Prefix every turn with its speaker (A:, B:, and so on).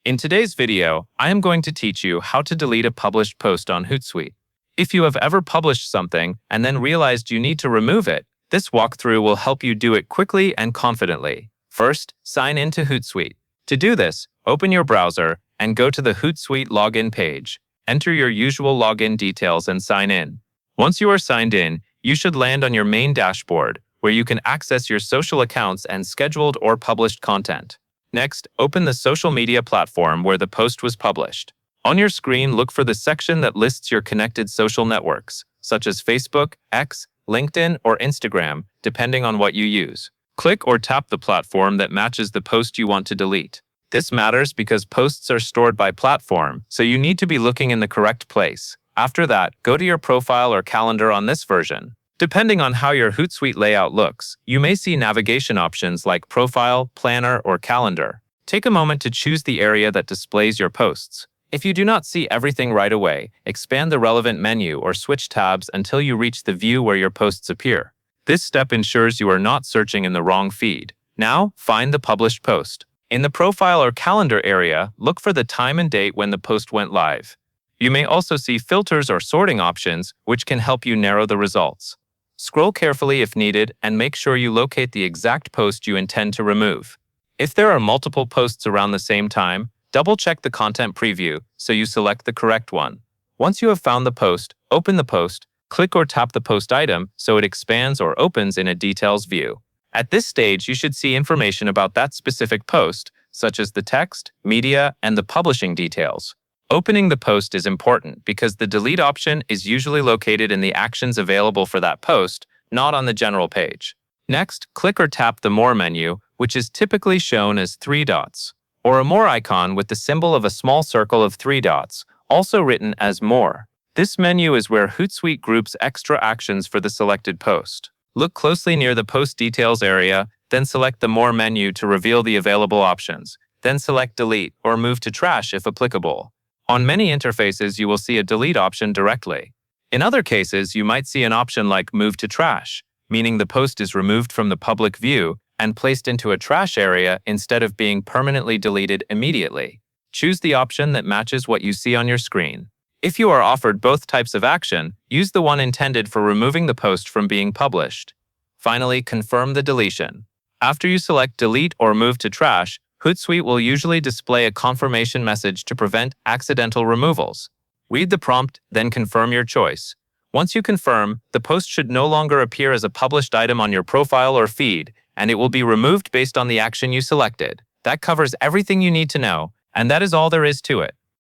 A: In today's video, I am going to teach you how to delete a published post on Hootsuite. If you have ever published something and then realized you need to remove it, this walkthrough will help you do it quickly and confidently. First, sign in to Hootsuite. To do this, open your browser and go to the Hootsuite login page. Enter your usual login details and sign in. Once you are signed in, you should land on your main dashboard, where you can access your social accounts and scheduled or published content. Next, open the social media platform where the post was published. On your screen, look for the section that lists your connected social networks, such as Facebook, X, LinkedIn, or Instagram, depending on what you use. Click or tap the platform that matches the post you want to delete. This matters because posts are stored by platform, so you need to be looking in the correct place. After that, go to your profile or calendar on this version. Depending on how your Hootsuite layout looks, you may see navigation options like Profile, Planner, or Calendar. Take a moment to choose the area that displays your posts. If you do not see everything right away, expand the relevant menu or switch tabs until you reach the view where your posts appear. This step ensures you are not searching in the wrong feed. Now, find the published post. In the Profile or Calendar area, look for the time and date when the post went live. You may also see filters or sorting options, which can help you narrow the results. Scroll carefully if needed and make sure you locate the exact post you intend to remove. If there are multiple posts around the same time, double-check the content preview so you select the correct one. Once you have found the post, open the post, click or tap the post item so it expands or opens in a details view. At this stage, you should see information about that specific post, such as the text, media, and the publishing details. Opening the post is important because the delete option is usually located in the actions available for that post, not on the general page. Next, click or tap the More menu, which is typically shown as 3 dots, or a More icon with the symbol of a small circle of 3 dots, also written as More. This menu is where Hootsuite groups extra actions for the selected post. Look closely near the Post Details area, then select the More menu to reveal the available options. Then select Delete or Move to Trash if applicable. On many interfaces, you will see a delete option directly. In other cases, you might see an option like Move to Trash, meaning the post is removed from the public view and placed into a trash area instead of being permanently deleted immediately. Choose the option that matches what you see on your screen. If you are offered both types of action, use the one intended for removing the post from being published. Finally, confirm the deletion. After you select Delete or Move to Trash, Hootsuite will usually display a confirmation message to prevent accidental removals. Read the prompt, then confirm your choice. Once you confirm, the post should no longer appear as a published item on your profile or feed, and it will be removed based on the action you selected. That covers everything you need to know, and that is all there is to it.